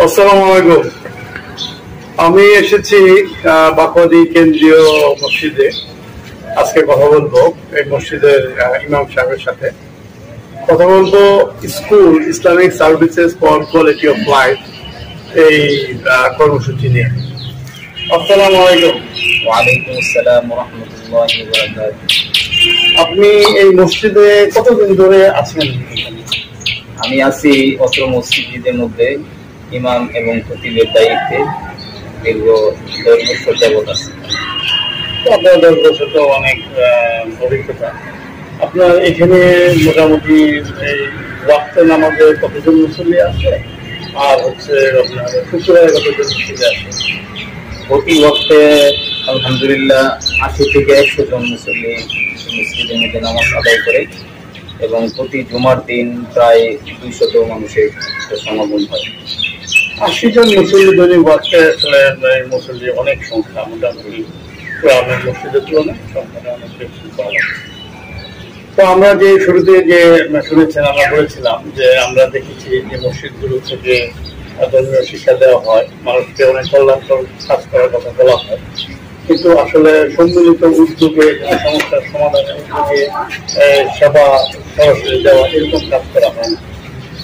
আসসালামু আলাইকুম। আমি এসেছি বাকোয়াদি কেন্দ্রীয় মসজিদে। আজকে কথা বলবো এই মসজিদের ইমাম সাহেবের সাথে। কথা বলবো school Islamic services for quality of life এই কর্মসূচি নিয়ে। আসসালামু আলাইকুম। ওয়ালাইকুম আসসালাম ওয়া রাহমাতুল্লাহি ওয়া বারাকাতুহু। আপনি এই মসজিদে কতদিন ধরে আছেন? আমি আছি অত্র মসজিদের মধ্যে ইমাম এবং খতিবের দায়িত্বে দীর্ঘ 10 বছর যাবত আছি। আপনার 10 বছর তো অনেক অভিজ্ঞতা। আপনার এখানে মোটামুটি এই ওয়াক্তে নামাজে কতজন মুসল্লি আছে, আর হচ্ছে আপনার শুক্রবারে কতজন মুসল্লি আছে? প্রতি ওয়াক্তে আলহামদুলিল্লাহ 80 থেকে 100 জন মুসল্লি মসজিদের মধ্যে নামাজ আদায় করে এবং প্রতি জুমার দিন প্রায় 200 মানুষের সমাগম হয়। 80 জন মুসল্লি দৈনিক ওয়াক্তে আসলে মুসল্লি অনেক সংখ্যা, মোটামুটি গ্রামের মসজিদের তুলনায় সংখ্যাটা অনেক বেশি পাওয়া যায়। তো আমরা যে শুরুতে যে শুনেছেন, আমরা বলেছিলাম যে আমরা দেখেছি যে মসজিদগুলো থেকে ধর্মীয় শিক্ষা দেওয়া হয়, মানুষকে অনেক কল্যাণকর কাজ করার কথা বলা হয়, কিন্তু আসলে সম্মিলিত উদ্যোগে সমস্যার সমাধানের উদ্যোগে সেবা সরাসরি দেওয়া এরকম কাজ করা হয় না।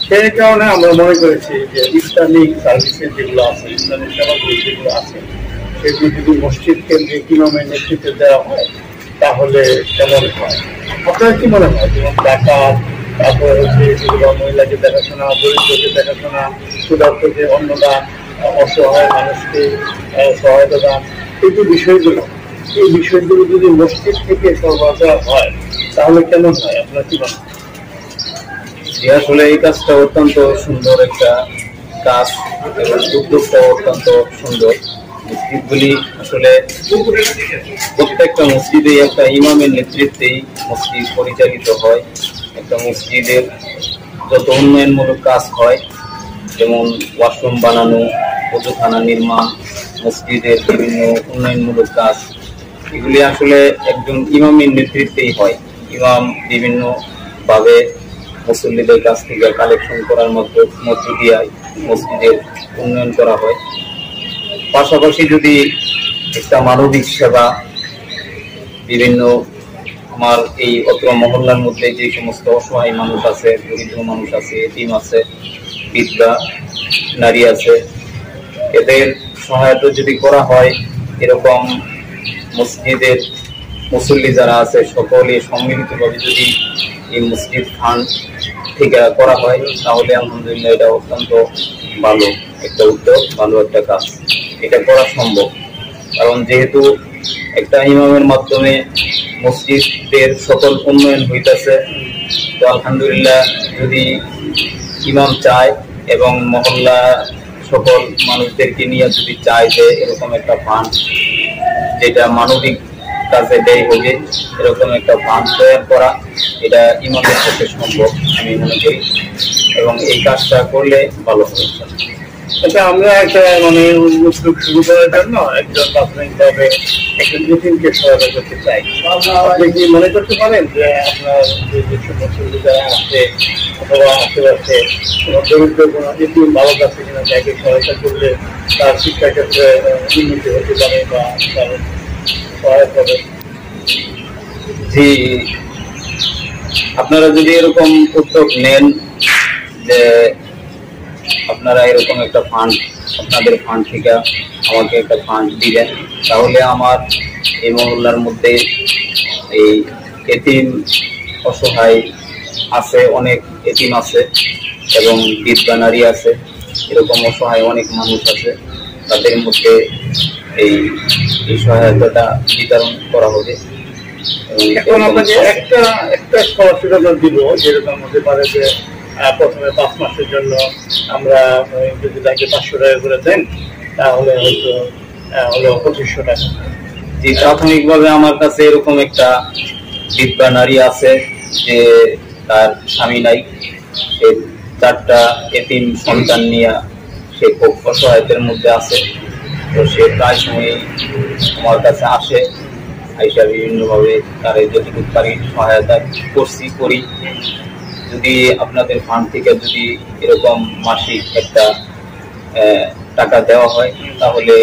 সেই কারণে আমরা মনে করেছি যে ইসলামিক সার্ভিসেস যেগুলো আছে, ইসলামিক সেবাগুলো যেগুলো আছে, সেগুলো যদি মসজিদ কেন্দ্রিক ইমামের নেতৃত্বে দেওয়া হয় তাহলে কেমন হয়? আপনার কি মনে হয়? যেমন ডাকাত, তারপরে হচ্ছে যেগুলো মহিলাকে দেখাশোনা, দরিদ্রকে দেখাশোনা, ক্ষুধার্তকে অন্নদান, অসহায় মানুষকে সহায়তা দান, এই বিষয়গুলো যদি মসজিদ থেকে সরবরাহ হয় তাহলে কেমন হয়? আপনার কি মনে হয়? আসলে এই কাজটা অত্যন্ত সুন্দর একটা কাজ এবং উদ্যোগটা অত্যন্ত সুন্দর। মসজিদগুলি আসলে প্রত্যেকটা মসজিদে একটা ইমামের নেতৃত্বেই মসজিদ পরিচালিত হয়। একটা মসজিদের যত উন্নয়নমূলক কাজ হয়, যেমন ওয়াশরুম বানানো, ওযুখানা নির্মাণ, মসজিদের বিভিন্ন উন্নয়নমূলক কাজ, এগুলি আসলে একজন ইমামের নেতৃত্বেই হয়। ইমাম বিভিন্নভাবে মুসল্লিদের কাছ থেকে কালেকশন করার মধ্য দিয়ে মসজিদের উন্নয়ন করা হয়। পাশাপাশি যদি একটা মানবিক সেবা, বিভিন্ন আমার এই অত্র মহল্লার মধ্যে যে সমস্ত অসহায় মানুষ আছে, দরিদ্র মানুষ আছে, এতিম আছে, বিধবা নারী আছে, এদের সহায়তা যদি করা হয়, এরকম মসজিদের মুসল্লি যারা আছে সকলে সম্মিলিতভাবে যদি এই মসজিদ ফান্ড থেকে করা হয় তাহলে আলহামদুলিল্লাহ এটা অত্যন্ত ভালো একটা উদ্যোগ, ভালো একটা কাজ। এটা করা সম্ভব, কারণ যেহেতু একটা ইমামের মাধ্যমে মসজিদের সকল উন্নয়ন হইতেছে, তো আলহামদুলিল্লাহ যদি ইমাম চায় এবং মহল্লা সকল মানুষদেরকে নিয়ে যদি চায় যে এরকম একটা ফান্ড যেটা মানবিক কাজে ব্যয় হবে, এরকম একটা ফান্ড তৈরি করা, এটা ইমামের পক্ষে সম্ভব আমি মনে করি, এবং এই কাজটা করলে ভালো হবে। আচ্ছা, আমরা একটা উদ্যোগ শুরু করার জন্য একজন প্রাথমিকভাবে একজন মিটিংকে সহায়তা করতে চাই। আপনি কি মনে করতে পারেন যে আপনার যেসব মুসল্লি যারা আছে অথবা আশেপাশে কোনো দরিদ্র কোনো এতিম বালক আছে কিনা, যাকে সহায়তা করলে তার শিক্ষা ক্ষেত্রে উন্নতি হতে পারে বা তার সহায়তা হবে? জি, আপনারা যদি এরকম উদ্যোগ নেন যে আপনারা এরকম একটা ফান্ড, আপনাদের ফান্ড থেকে আমাকে একটা ফান্ড দিলেন, তাহলে আমার এই মহল্লার মধ্যে এই এতিম অসহায় আছে, অনেক এতিম আছে এবং বিধবা নারী আছে, এরকম অসহায় অনেক মানুষ আছে, তাদের মধ্যে এই সহায়তাটা বিতরণ করা হবে। এখন আপনাকে একটা স্কলারশিপ আমরা দিব, যেরকম হতে পারে যে প্রথমে 5 মাসের জন্য আমরা যদি তাকে 500 টাকা করে দেন তাহলে হয়তো হলো 2500 টাকা। যে প্রাথমিকভাবে আমার কাছে এরকম একটা বিধবা নারী আছে যে তার স্বামী নাই, সে 4টা এতিম সন্তান নিয়ে সে খুব অসহায়তার মধ্যে আছে। তো সে প্রায় সময় আমার কাছে আসে, আইসা বিভিন্নভাবে তার যতটুকু পারি সহায়তা করি। যদি আপনাদের ফান্ড থেকে যদি এরকম মাসিক একটা টাকা দেওয়া হয় তাহলে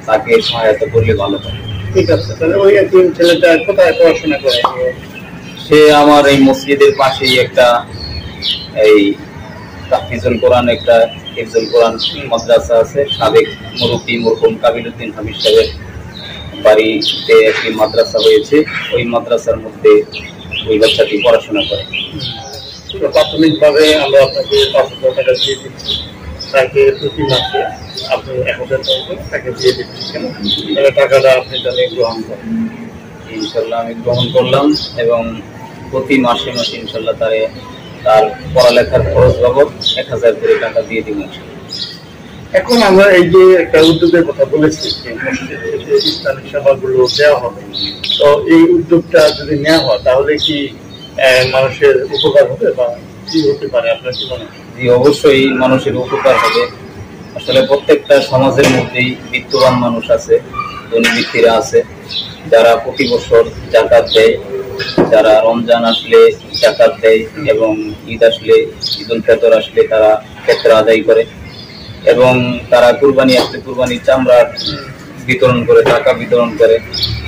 তাকে সহায়তা করলে ভালো হয়। ঠিক আছে, তাহলে ওই এতিম ছেলেটা কোথায় পড়াশোনা করে? সে আমার এই মসজিদের পাশেই একটা এই তাহফিজুল কোরআন একটা হিফজুল কোরআন মাদ্রাসা আছে, সাবেক মুরব্বী মরহুম কাবিলউদ্দিন হাবিব সাহেবের বাড়িতে একটি মাদ্রাসা হয়েছে, ওই মাদ্রাসার মধ্যে ওই বাচ্চাটি পড়াশোনা করে। প্রাথমিকভাবে আমরা আপনাকে 5,000 টাকা দিয়ে দিচ্ছি, তাকে প্রতি মাসে আপনি 1,000 টাকা তাকে দিয়ে দিচ্ছেন, তাহলে টাকাটা আপনি তাহলে গ্রহণ করেন। ইনশাল্লাহ আমি গ্রহণ করলাম এবং প্রতি মাসে মাসে ইনশাল্লাহ তার পড়ালেখার খরচ বাবদ 1,000 করে টাকা দিয়ে দিব। এখন আমরা এই যে একটা উদ্যোগের কথা বলেছি যে মসজিদ থেকে ইসলামিক সেবাগুলো দেওয়া হবে, তো এই উদ্যোগটা যদি নেওয়া হয় তাহলে কি মানুষের উপকার হবে বা কি হতে পারে আপনার কি মনে হয়? জি, অবশ্যই মানুষের উপকার হবে। আসলে প্রত্যেকটা সমাজের মধ্যেই বিত্তবান মানুষ আছে, ধনী ব্যক্তিরা আছে, যারা প্রতি বছর জাকাত দেয়, যারা রমজান আসলে জাকাত দেয় এবং ঈদ আসলে ঈদুল ফিতর আসলে তারা ফিতর আদায় করে এবং তারা কুরবানি আসলে কুরবানির চামড়া বিতরণ করে, টাকা বিতরণ করে।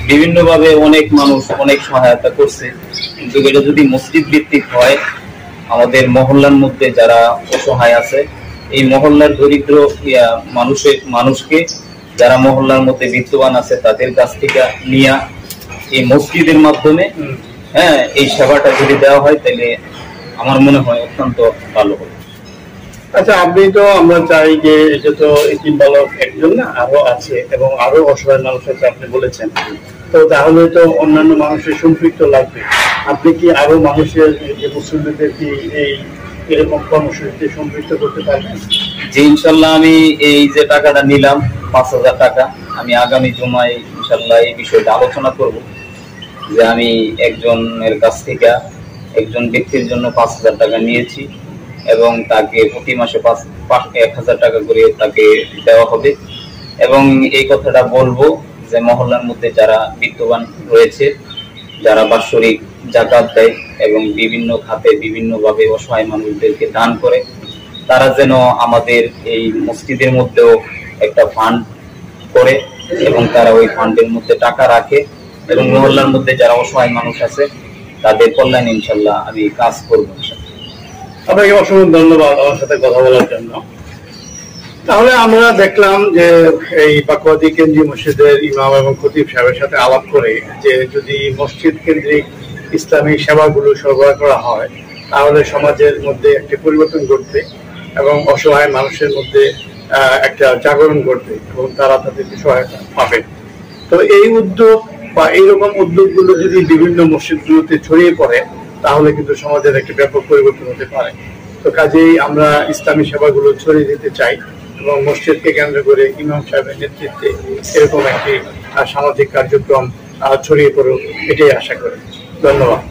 বিভিন্নভাবে অনেক মানুষ অনেক সহায়তা করছে, কিন্তু এটা যদি মসজিদ ভিত্তিক হয়, আমাদের মহল্লার মধ্যে যারা অসহায় আছে, এই মহল্লার দরিদ্র মানুষকে যারা মহল্লার মধ্যে বিত্তবান আছে তাদের কাছ থেকে নিয়ে এই মসজিদের মাধ্যমে এই সেবাটা যদি দেওয়া হয় তাহলে আমার মনে হয় অত্যন্ত ভালো হবে। আচ্ছা, আপনি তো আমরা চাই যে এটা তো এতিম বালক একজন না, আরো আছে এবং আরো অসহায় মানুষ আছে আপনি বলেছেন, তো তাহলে তো অন্যান্য মানুষের সম্পৃক্ত লাগবে। আপনি কি আরো মানুষের যে মুসলিমদের কি এরকম কর্মসূচিতে সম্পৃক্ত করতে পারবেন? জি, ইনশাল্লাহ আমি এই যে টাকাটা নিলাম 5,000 টাকা, আমি আগামী জুমায় ইনশাল্লাহ এই বিষয়টা আলোচনা করব যে আমি একজনের কাছ থেকে একজন ব্যক্তির জন্য 5,000 টাকা নিয়েছি এবং তাকে প্রতি মাসে 1,000 টাকা করে তাকে দেওয়া হবে এবং এই কথাটা বলবো যে মহল্লার মধ্যে যারা বিত্তবান রয়েছে, যারা বাৎসরিক জাকাত দেয় এবং বিভিন্ন খাতে বিভিন্নভাবে অসহায় মানুষদেরকে দান করে, তারা যেন আমাদের এই মসজিদের মধ্যেও একটা ফান্ড করে এবং তারা ওই ফান্ডের মধ্যে টাকা রাখে এবং মহল্লার মধ্যে যারা অসহায় মানুষ আছে তাদের কল্যাণে ইনশাল্লাহ আমি কাজ করবো। আপনাকে অসংখ্য ধন্যবাদ আমার সাথে কথা বলার জন্য। তাহলে আমরা দেখলাম যে এই পাকুয়াদি কেন্দ্রীয় মসজিদের ইমাম এবং খতিব সাহেবের সাথে আলাপ করে যে যদি মসজিদ কেন্দ্রিক ইসলামী সেবাগুলো সরবরাহ করা হয় তাহলে সমাজের মধ্যে একটা পরিবর্তন ঘটবে এবং অসহায় মানুষের মধ্যে একটা জাগরণ ঘটবে এবং তারা তাদেরকে সহায়তা পাবে। তো এই উদ্যোগ বা এইরকম উদ্যোগগুলো যদি বিভিন্ন মসজিদগুলোতে ছড়িয়ে পড়ে তাহলে কিন্তু সমাজের একটা ব্যাপক পরিবর্তন হতে পারে। তো কাজেই আমরা ইসলামী সেবাগুলো ছড়িয়ে দিতে চাই এবং মসজিদকে কেন্দ্র করে ইমাম সাহেবের নেতৃত্বে এরকম একটি সামাজিক কার্যক্রম ছড়িয়ে পড়ুক, এটাই আশা করি। ধন্যবাদ।